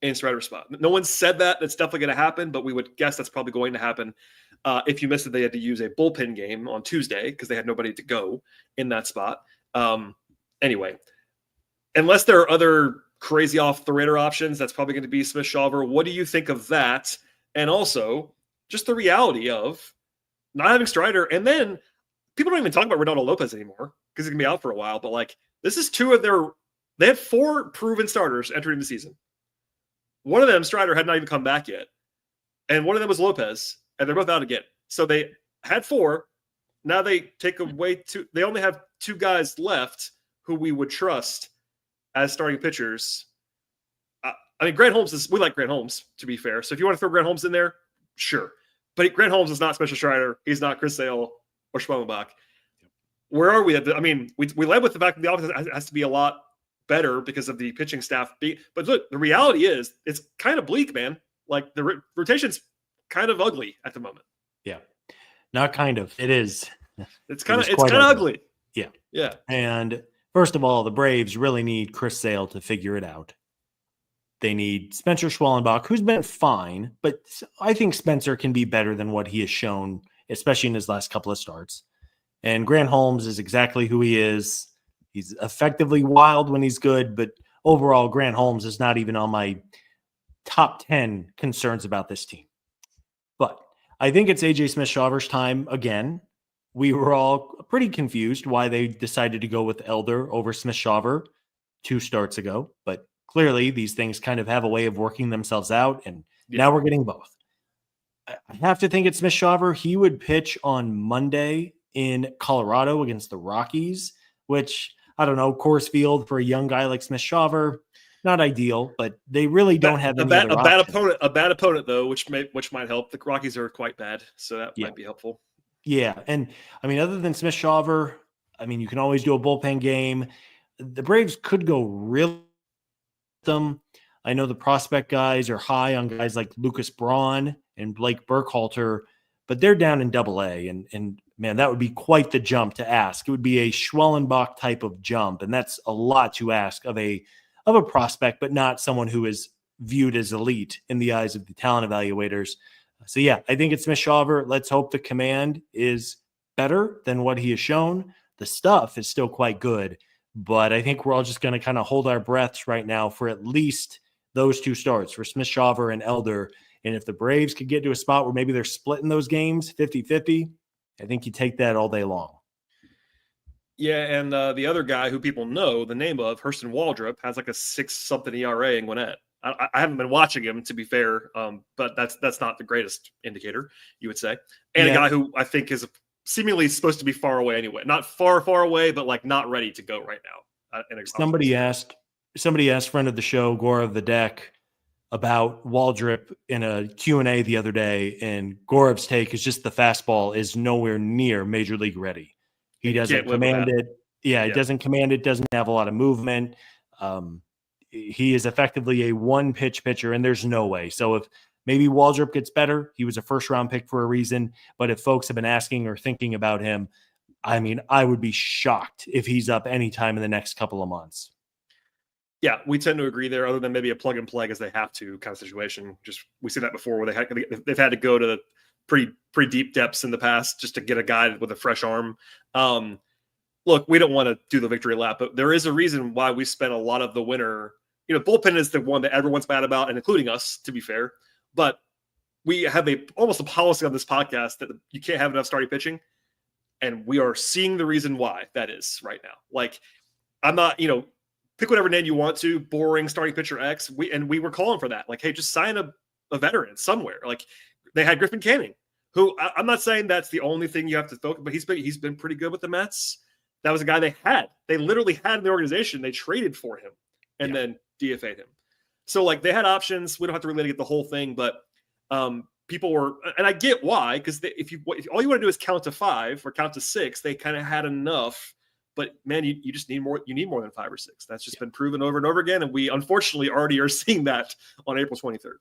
[SPEAKER 1] in Strider's spot. No one said that. That's definitely going to happen, but we would guess that's probably going to happen. If you missed it, they had to use a bullpen game on Tuesday because they had nobody to go in that spot. Anyway, unless there are other crazy off-the-radar options, that's probably going to be Smith-Shawver. What do you think of that? And also, just the reality of not having Strider. And then people don't even talk about Ronaldo Lopez anymore because he's going to be out for a while. But, like, this is 2 of their – they had 4 proven starters entering the season. One of them, Strider, had not even come back yet. And one of them was Lopez, and they're both out again. So they had 4. Now they take away 2. They only have 2 guys left who we would trust as starting pitchers. I mean, Grant Holmes we like Grant Holmes, to be fair. So if you want to throw Grant Holmes in there, sure. But Grant Holmes is not Spencer Strider. He's not Chris Sale or Schwellenbach. Where are we? I mean, we led with the fact that the offense has to be a lot better because of the pitching staff. But look, the reality is it's kind of bleak, man. Like, the rotation's kind of ugly at the moment.
[SPEAKER 2] Yeah. Not kind of. It is.
[SPEAKER 1] It's kind of ugly.
[SPEAKER 2] Yeah.
[SPEAKER 1] Yeah.
[SPEAKER 2] And first of all, the Braves really need Chris Sale to figure it out. They need Spencer Schwellenbach, who's been fine, but I think Spencer can be better than what he has shown, especially in his last couple of starts. And Grant Holmes is exactly who he is. He's effectively wild when he's good, but overall, Grant Holmes is not even on my top 10 concerns about this team. But I think it's AJ Smith-Shawver's time again. We were all pretty confused why they decided to go with Elder over Smith-Shawver 2 starts ago, but clearly these things kind of have a way of working themselves out, and now we're getting both. I have to think it's Smith-Shawver. He would pitch on Monday in Colorado against the Rockies, which, I don't know, Coors Field for a young guy like Smith-Shawver, not ideal, but they really don't have any other option.
[SPEAKER 1] A bad opponent, though, which might help. The Rockies are quite bad, so that might be helpful.
[SPEAKER 2] Yeah, and I mean, other than Smith-Shawver, I mean, you can always do a bullpen game. The Braves could go really them. I know the prospect guys are high on guys like Lucas Braun and Blake Burkhalter, but they're down in Double-A, and man, that would be quite the jump to ask. It would be a Schwellenbach type of jump, and that's a lot to ask of a prospect, but not someone who is viewed as elite in the eyes of the talent evaluators. So yeah, I think it's Smith-Shawver. Let's hope the command is better than what he has shown. The stuff is still quite good, but I think we're all just going to kind of hold our breaths right now for at least those two starts for Smith-Shawver and Elder. And if the Braves could get to a spot where maybe they're splitting those games 50-50, I think you take that all day long.
[SPEAKER 1] Yeah, and the other guy who people know the name of, Hurston Waldrop, has like a 6-something ERA in Gwinnett. I haven't been watching him, to be fair, but that's not the greatest indicator, you would say. And a guy who I think is seemingly supposed to be far away anyway. Not far away, but like not ready to go right now. Somebody asked
[SPEAKER 2] friend of the show, Gore of the Deck, about Waldrop in a Q&A the other day, and Gorov's take is just the fastball is nowhere near major league ready. He doesn't command it. Yeah, he doesn't command it, doesn't have a lot of movement. He is effectively a one-pitch pitcher, and there's no way. So if maybe Waldrop gets better, he was a first-round pick for a reason, but if folks have been asking or thinking about him, I mean, I would be shocked if he's up anytime in the next couple of months.
[SPEAKER 1] Yeah, we tend to agree there, other than maybe a plug-and-play because they have to kind of situation. Just we see that before where they've had to go to pretty deep depths in the past just to get a guy with a fresh arm. Look, we don't want to do the victory lap, but there is a reason why we spent a lot of the winter. Bullpen is the one that everyone's mad about, and including us, to be fair. But we have almost a policy on this podcast that you can't have enough starting pitching, and we are seeing the reason why that is right now. Like, I'm not, pick whatever name you want to, boring starting pitcher X. We were calling for that. Like, hey, just sign a veteran somewhere. Like, they had Griffin Canning, who I'm not saying that's the only thing you have to focus, but he's been pretty good with the Mets. That was a guy they literally had in the organization. They traded for him and then DFA'd him. So like they had options. We don't have to really get the whole thing, but people were, and I get why, because if all you want to do is count to 5 or count to 6, they kind of had enough. But man, you just need more. You need more than 5 or 6. That's just been proven over and over again, and we unfortunately already are seeing that on April 23rd.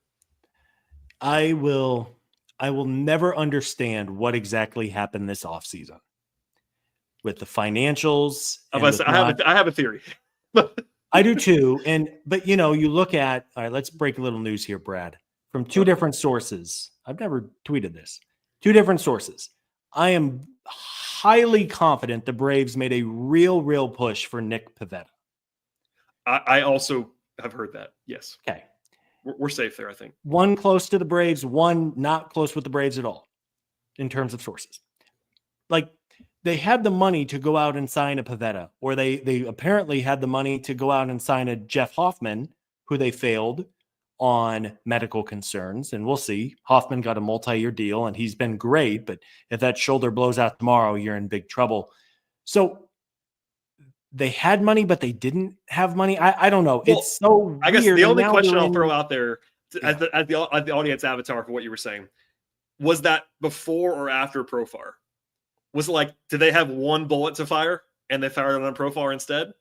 [SPEAKER 2] I will never understand what exactly happened this offseason with the financials.
[SPEAKER 1] I have a theory.
[SPEAKER 2] I do too. But you look at, all right, let's break a little news here, Brad, from 2 different sources. I've never tweeted this. 2 different sources. I am highly confident the Braves made a real push for Nick Pivetta.
[SPEAKER 1] I also have heard that. Yes.
[SPEAKER 2] Okay.
[SPEAKER 1] We're safe there, I think.
[SPEAKER 2] 1 close to the Braves, 1 not close with the Braves at all in terms of sources. Like, they had the money to go out and sign a Pivetta, or they apparently had the money to go out and sign a Jeff Hoffman, who they failed on medical concerns. And we'll see. Hoffman got a multi-year deal, and he's been great. But if that shoulder blows out tomorrow, you're in big trouble. So they had money, but they didn't have money. I don't know. Well, it's so weird.
[SPEAKER 1] I guess the only question I'll throw out there as the audience avatar for what you were saying, was that before or after Profar? Was it like, did they have 1 bullet to fire and they fired on Profar instead?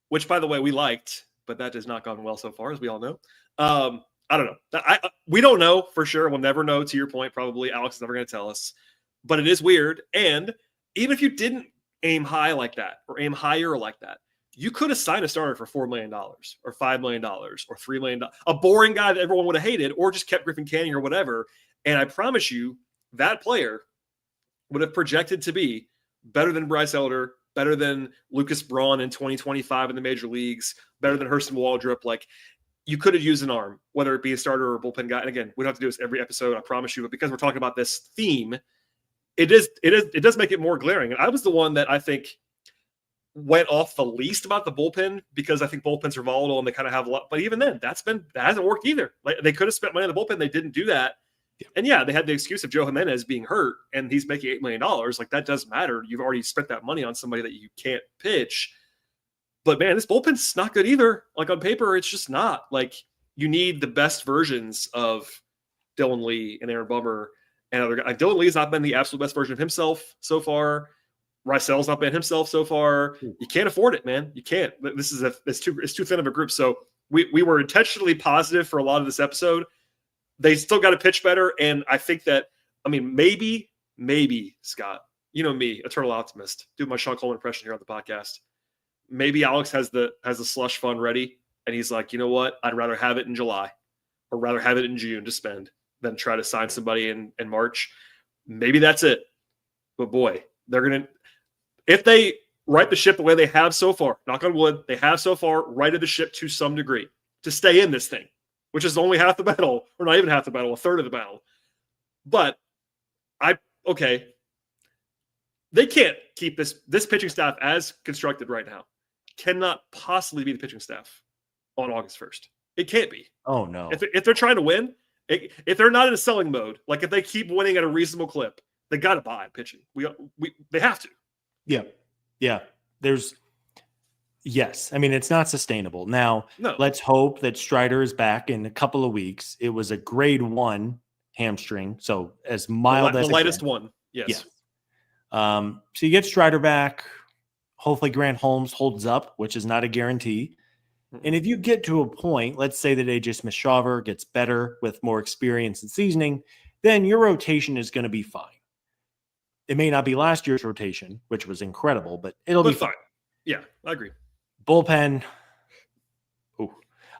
[SPEAKER 1] Which, by the way, we liked, but that has not gone well so far, as we all know. I don't know. We don't know for sure. We'll never know, to your point, probably. Alex is never going to tell us. But it is weird. And even if you didn't aim high like that or aim higher like that, you could have signed a starter for $4 million or $5 million or $3 million. A boring guy that everyone would have hated, or just kept Griffin Canning or whatever. And I promise you, that player would have projected to be better than Bryce Elder, better than Lucas Braun in 2025 in the major leagues, better than Hurston Waldrop. Like, you could have used an arm, whether it be a starter or a bullpen guy. And again, we don't have to do this every episode, I promise you, but because we're talking about this theme, it does make it more glaring. And I was the one that I think went off the least about the bullpen, because I think bullpens are volatile and they kind of have a lot. But even then, that hasn't worked either. Like, they could have spent money on the bullpen. They didn't do that. And they had the excuse of Joe Jimenez being hurt and he's making $8 million. Like, that doesn't matter. You've already spent that money on somebody that you can't pitch. But man, this bullpen's not good either. Like, on paper, it's just not. Like, you need the best versions of Dylan Lee and Aaron Bummer and other guys. Dylan Lee has not been the absolute best version of himself so far. Rysell's not been himself so far. You can't afford it, man. You can't. It's too thin of a group. So we were intentionally positive for a lot of this episode. They still got to pitch better. And I think that, maybe, Scott, you know me, eternal optimist, do my Sean Coleman impression here on the podcast. Maybe Alex has the slush fund ready. And he's like, you know what? I'd rather have it in July or rather have it in June to spend than try to sign somebody in March. Maybe that's it. But boy, They're going to, if they right the ship the way they have so far, knock on wood, they have so far righted the ship to some degree to stay in this thing, which is only half the battle, or not even half the battle, a third of the battle. But they can't keep this pitching staff as constructed right now. Cannot possibly be the pitching staff on August 1st. It can't be.
[SPEAKER 2] Oh, no.
[SPEAKER 1] If they're trying to win, if they're not in a selling mode, like if they keep winning at a reasonable clip, they got to buy pitching. They have to.
[SPEAKER 2] Yeah. Yeah. Yes. I mean, it's not sustainable. Now, Let's hope that Strider is back in a couple of weeks. It was a grade 1 hamstring, so as mild as
[SPEAKER 1] the lightest one. Yes.
[SPEAKER 2] Yeah. So you get Strider back. Hopefully Grant Holmes holds up, which is not a guarantee. And if you get to a point, let's say that Aegis Mishawver gets better with more experience and seasoning, then your rotation is going to be fine. It may not be last year's rotation, which was incredible, but it'll be fine.
[SPEAKER 1] Yeah, I agree.
[SPEAKER 2] Bullpen,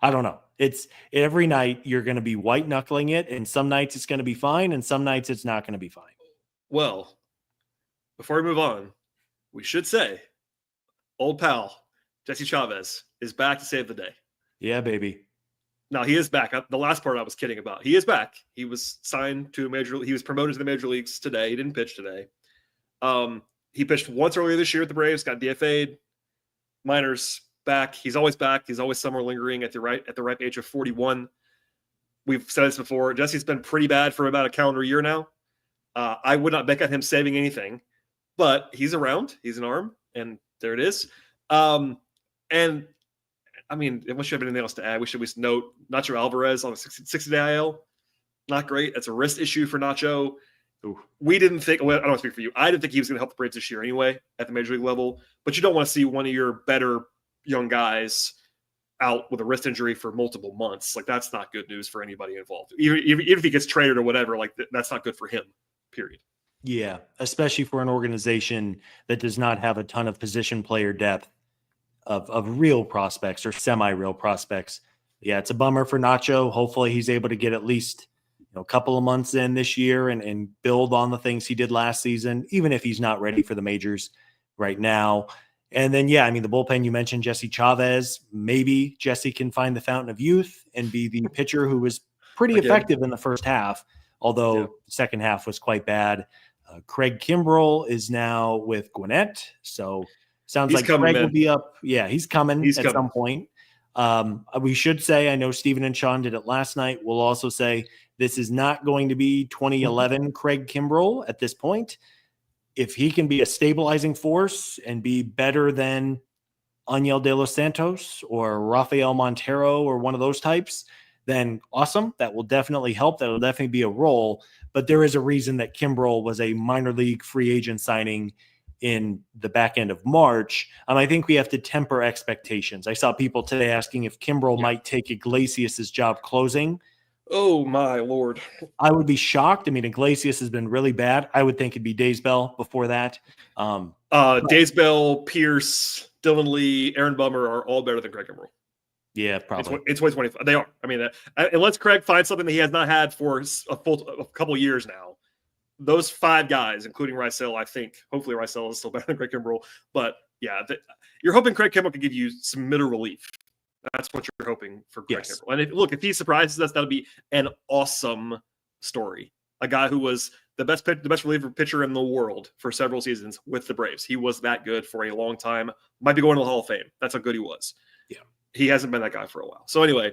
[SPEAKER 2] I don't know. It's every night you're going to be white knuckling it, and some nights it's going to be fine, and some nights it's not going to be fine.
[SPEAKER 1] Well, before we move on, we should say old pal Jesse Chavez is back to save the day.
[SPEAKER 2] Yeah, baby.
[SPEAKER 1] Now he is back. The last part I was kidding about. He is back. He was signed to a major. He was promoted to the major leagues today. He didn't pitch today. He pitched once earlier this year with the Braves. Got DFA'd. Miners back. He's always back. He's always somewhere lingering at the ripe age of 41. We've said this before. Jesse's been pretty bad for about a calendar year now. I would not bet on him saving anything, but he's around. He's an arm, and there it is. And I mean, unless you have anything else to add, we should note Nacho Alvarez on a 60-day IL. Not great. That's a wrist issue for Nacho. Ooh. We didn't think, well, I don't want to speak for you. I didn't think he was going to help the Braves this year anyway at the major league level, but you don't want to see one of your better young guys out with a wrist injury for multiple months. Like, that's not good news for anybody involved. Even if he gets traded or whatever, like that's not good for him, period.
[SPEAKER 2] Yeah, especially for an organization that does not have a ton of position player depth of real prospects or semi-real prospects. Yeah, it's a bummer for Nacho. Hopefully he's able to get at least a couple of months in this year and build on the things he did last season, even if he's not ready for the majors right now. And then, yeah, I mean, the bullpen, you mentioned Jesse Chavez. Maybe Jesse can find the fountain of youth and be the pitcher who was pretty effective in the first half, although the second half was quite bad. Craig Kimbrell is now with Gwinnett, so sounds like Craig will be up. Yeah, he's coming some point. We should say, I know Steven and Sean did it last night. We'll also say this is not going to be 2011 Craig Kimbrell at this point. If he can be a stabilizing force and be better than Aniel De Los Santos or Rafael Montero or one of those types, then awesome. That will definitely help. That will definitely be a role. But there is a reason that Kimbrell was a minor league free agent signing in the back end of March. I think we have to temper expectations. I saw people today asking if Kimbrell might take Iglesias' job closing.
[SPEAKER 1] Oh my Lord.
[SPEAKER 2] I would be shocked. I mean, Iglesias has been really bad. I would think it'd be Daysbell before that.
[SPEAKER 1] Daysbell, Pierce, Dylan Lee, Aaron Bummer are all better than Craig Kimbrell.
[SPEAKER 2] Yeah, probably.
[SPEAKER 1] In 2025. They are. I mean, unless Craig finds something that he has not had for a couple of years now, those five guys, including Rysell, I think, hopefully Rysell is still better than Craig Kimbrell. But yeah, you're hoping Craig Kimbrell can give you some middle relief. That's what you're hoping for Craig Kimbrell. And if he surprises us, that'll be an awesome story. A guy who was the best reliever pitcher in the world for several seasons with the Braves. He was that good for a long time. Might be going to the Hall of Fame. That's how good he was.
[SPEAKER 2] Yeah.
[SPEAKER 1] He hasn't been that guy for a while. So anyway,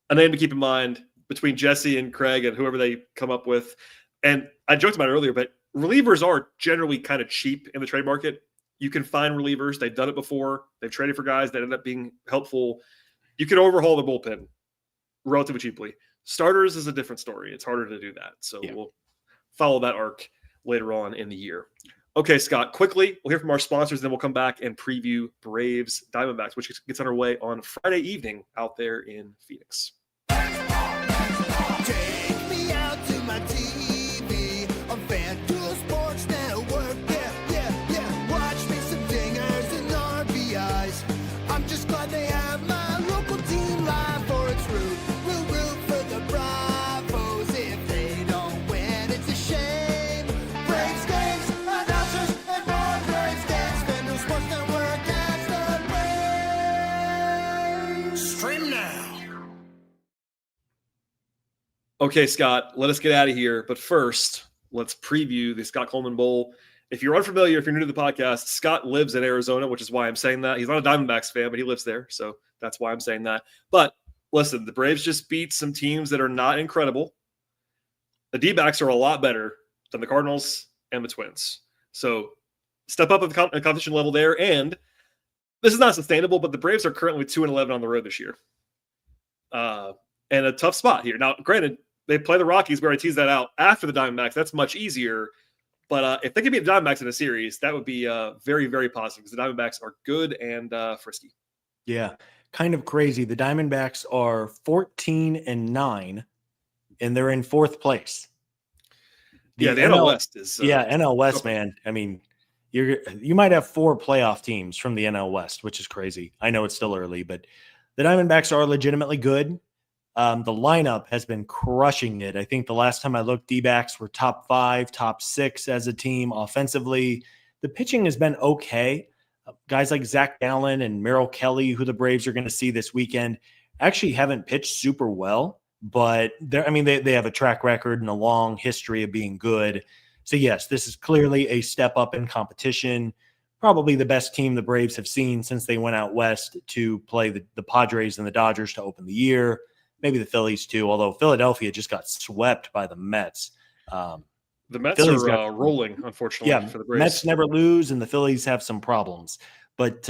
[SPEAKER 1] a name to keep in mind between Jesse and Craig and whoever they come up with. And I joked about it earlier, but relievers are generally kind of cheap in the trade market. You can find relievers. They've done it before. They've traded for guys that end up being helpful. You can overhaul the bullpen relatively cheaply. Starters is a different story. It's harder to do that. So we'll follow that arc later on in the year. Okay, Scott, quickly, we'll hear from our sponsors, then we'll come back and preview Braves Diamondbacks, which gets underway on Friday evening out there in Phoenix.
[SPEAKER 5] Take me out to my TV on FanDuel Sports Network. Yeah. Watch me some dingers and RBIs. I'm just glad they have my local team live for its root. We'll root for the Bravos. If they don't win, it's a shame. Braves games, announcers
[SPEAKER 1] Okay, Scott, let us get out of here. But first, let's preview the Scott Coleman Bowl. If you're unfamiliar, if you're new to the podcast, Scott lives in Arizona, which is why I'm saying that. He's not a Diamondbacks fan, but he lives there. So that's why I'm saying that. But listen, the Braves just beat some teams that are not incredible. The D-backs are a lot better than the Cardinals and the Twins. So step up at the competition level there. And this is not sustainable, but the Braves are currently 2-11 on the road this year. And a tough spot here. Now, granted, they play the Rockies. We already teased that out after the Diamondbacks. That's much easier. But if they could beat the Diamondbacks in a series, that would be very, very positive because the Diamondbacks are good and frisky.
[SPEAKER 2] Yeah, kind of crazy. The Diamondbacks are 14-9, and they're in fourth place.
[SPEAKER 1] The NL West is
[SPEAKER 2] NL West, man. I mean, you might have 4 playoff teams from the NL West, which is crazy. I know it's still early, but the Diamondbacks are legitimately good. The lineup has been crushing it. I think the last time I looked, D-backs were top 5, top 6 as a team offensively. The pitching has been okay. Guys like Zach Gallen and Merrill Kelly, who the Braves are going to see this weekend, actually haven't pitched super well, but they have a track record and a long history of being good. So yes, this is clearly a step up in competition. Probably the best team the Braves have seen since they went out west to play the Padres and the Dodgers to open the year. Maybe the Phillies too, although Philadelphia just got swept by the Mets.
[SPEAKER 1] The Mets are rolling, unfortunately, for the Braves.
[SPEAKER 2] Mets never lose, and the Phillies have some problems. But,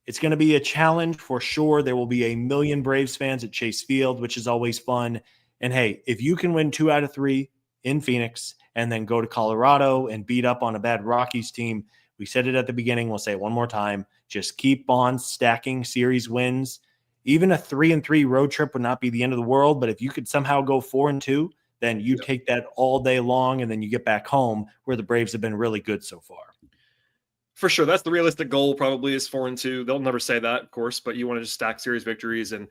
[SPEAKER 2] it's going to be a challenge for sure. There will be a million Braves fans at Chase Field, which is always fun. And, hey, if you can win 2 out of 3 in Phoenix and then go to Colorado and beat up on a bad Rockies team, we said it at the beginning. We'll say it one more time. Just keep on stacking series wins. Even a 3-3 road trip would not be the end of the world, but if you could somehow go 4-2, then you take that all day long, and then you get back home where the Braves have been really good so far.
[SPEAKER 1] For sure. That's the realistic goal, probably, is 4-2. They'll never say that, of course, but you want to just stack series victories. And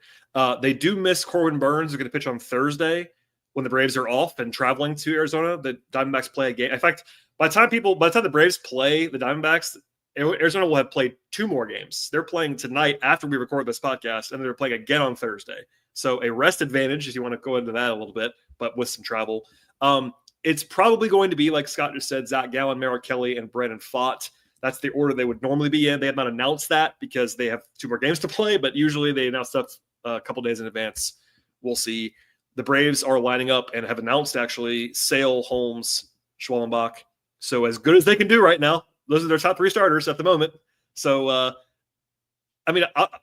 [SPEAKER 1] they do miss Corbin Burns, who's going to pitch on Thursday when the Braves are off and traveling to Arizona. The Diamondbacks play a game. In fact, by the time the Braves play the Diamondbacks, Arizona will have played 2 more games. They're playing tonight after we record this podcast, and they're playing again on Thursday. So a rest advantage, if you want to go into that a little bit, but with some travel. It's probably going to be, like Scott just said, Zach Gallen, Merrill Kelly, and Brandon Pfaadt. That's the order they would normally be in. They have not announced that because they have 2 more games to play, but usually they announce stuff a couple days in advance. We'll see. The Braves are lining up and have announced, actually, Sale, Holmes, Schwellenbach. So as good as they can do right now, those are their top 3 starters at the moment. So,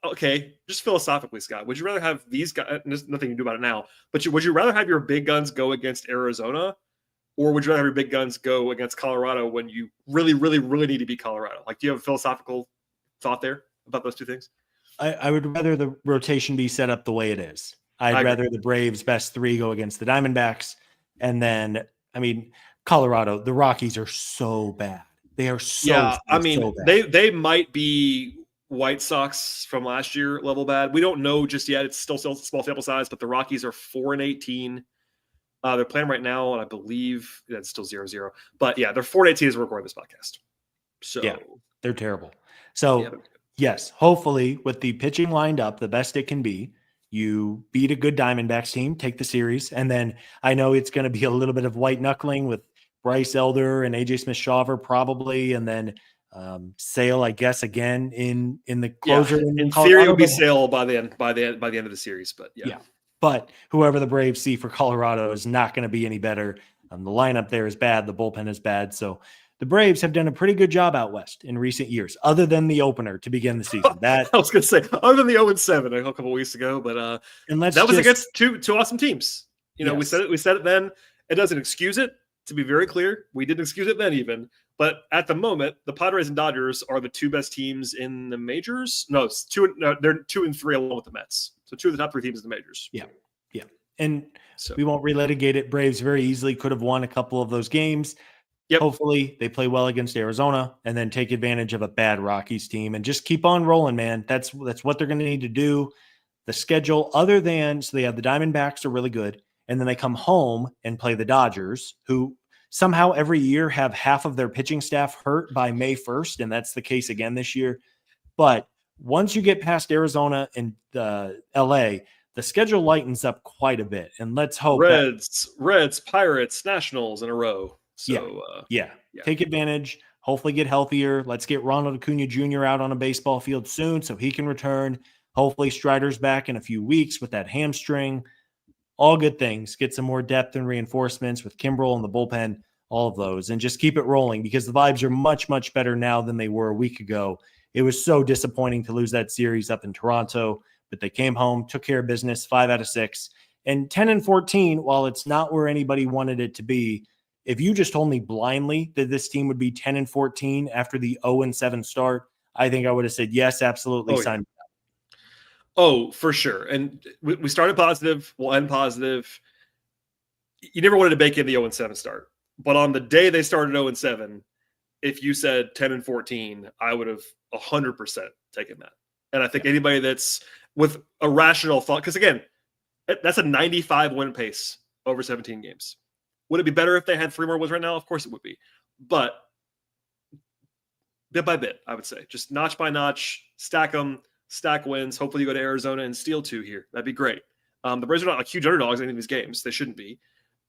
[SPEAKER 1] okay, just philosophically, Scott, would you rather have these guys, there's nothing you can do about it now, but would you rather have your big guns go against Arizona, or would you rather have your big guns go against Colorado when you really, really, really need to beat Colorado? Like, do you have a philosophical thought there about those 2 things?
[SPEAKER 2] I would rather the rotation be set up the way it is. I'd rather the Braves' best 3 go against the Diamondbacks. And then, Colorado, the Rockies are so bad. They are so bad.
[SPEAKER 1] They might be White Sox from last year level bad. We don't know just yet. It's still small sample size, but the Rockies are 4-18. They're playing right now, and I believe that's still 0-0. But yeah, they're 4-18 as we're recording this podcast. So
[SPEAKER 2] yeah, they're terrible. So yes, hopefully with the pitching lined up the best it can be, you beat a good Diamondbacks team, take the series, and then I know it's going to be a little bit of white knuckling with Bryce Elder and AJ Smith-Shawver probably, and then Sale, I guess, again in the closer.
[SPEAKER 1] Yeah, in theory, it would be Sale by the end of the series, but yeah.
[SPEAKER 2] But whoever the Braves see for Colorado is not going to be any better. The lineup there is bad. The bullpen is bad. So the Braves have done a pretty good job out west in recent years, other than the opener to begin the season. That
[SPEAKER 1] I was going to say, other than the 0-7 a couple of weeks ago, but that was against two awesome teams. We said it then. It doesn't excuse it. To be very clear, we didn't excuse it then even. But at the moment, the Padres and Dodgers are the 2 best teams in the majors. No, they're 2 and 3 along with the Mets. So 2 of the top 3 teams in the majors.
[SPEAKER 2] Yeah. And we won't relitigate it. Braves very easily could have won a couple of those games.
[SPEAKER 1] Yep.
[SPEAKER 2] Hopefully they play well against Arizona and then take advantage of a bad Rockies team and just keep on rolling, man. That's what they're going to need to do. The schedule, so they have the Diamondbacks are really good. And then they come home and play the Dodgers, who somehow every year have half of their pitching staff hurt by May 1st. And that's the case again this year. But once you get past Arizona and LA, the schedule lightens up quite a bit. And let's hope
[SPEAKER 1] Reds, Pirates, Nationals in a row. So
[SPEAKER 2] yeah. Take advantage. Hopefully get healthier. Let's get Ronald Acuna Jr. out on a baseball field soon so he can return. Hopefully Strider's back in a few weeks with that hamstring. All good things. Get some more depth and reinforcements with Kimbrel and the bullpen, all of those, and just keep it rolling because the vibes are much, much better now than they were a week ago. It was so disappointing to lose that series up in Toronto, but they came home, took care of business, 5 out of 6. And 10-14, while it's not where anybody wanted it to be, if you just told me blindly that this team would be 10-14 after the 0-7 start, I think I would have said, yes, absolutely, sign me up.
[SPEAKER 1] Oh, for sure. And we started positive, we'll end positive. You never wanted to bake in the 0-7 start. But on the day they started 0-7, if you said 10-14, I would have 100% taken that. And I think anybody that's with a rational thought, because again, that's a 95 win pace over 17 games. Would it be better if they had 3 more wins right now? Of course it would be. But bit by bit, I would say. Just notch by notch, stack them, stack wins. Hopefully you go to Arizona and steal 2 here. That'd be great. The Braves are not like huge underdogs in any of these games. They shouldn't be.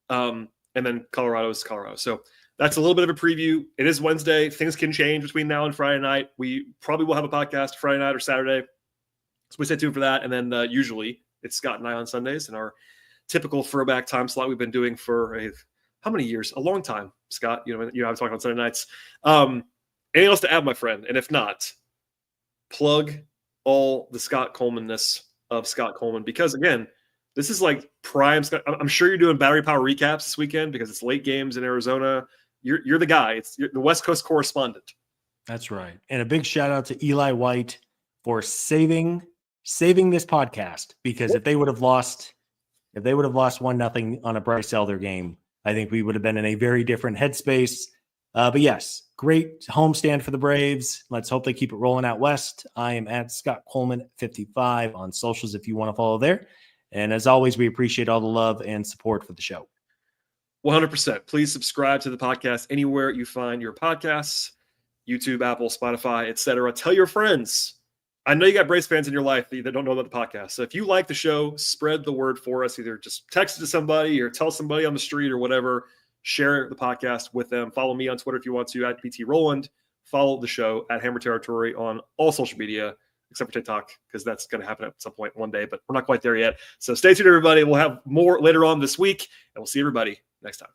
[SPEAKER 1] And then Colorado is Colorado. So that's a little bit of a preview. It is Wednesday. Things can change between now and Friday night. We probably will have a podcast Friday night or Saturday. So we stay tuned for that. And then usually it's Scott and I on Sundays in our typical throwback time slot we've been doing for how many years? A long time, Scott. I was talking on Sunday nights. Anything else to add, my friend? And if not, plug all the Scott Coleman-ness of Scott Coleman. Because again, this is like prime Scott. I'm sure you're doing battery power recaps this weekend because it's late games in Arizona. You're the guy. You're the West Coast correspondent. That's right. And a big shout out to Eli White for saving this podcast, because if they would have lost 1-0 on a Bryce Elder game, I think we would have been in a very different headspace. But yes, great homestand for the Braves. Let's hope they keep it rolling out west. I am at Scott Coleman 55 on socials if you want to follow there. And as always, we appreciate all the love and support for the show. 100%. Please subscribe to the podcast anywhere you find your podcasts, YouTube, Apple, Spotify, etc. Tell your friends. I know you got Braves fans in your life that don't know about the podcast. So if you like the show, spread the word for us. Either just text it to somebody or tell somebody on the street or whatever. Share the podcast with them. Follow me on Twitter if you want to, at BT Rowland. Follow the show at Hammer Territory on all social media, except for TikTok, because that's going to happen at some point one day, but we're not quite there yet. So stay tuned, everybody. We'll have more later on this week, and we'll see everybody next time.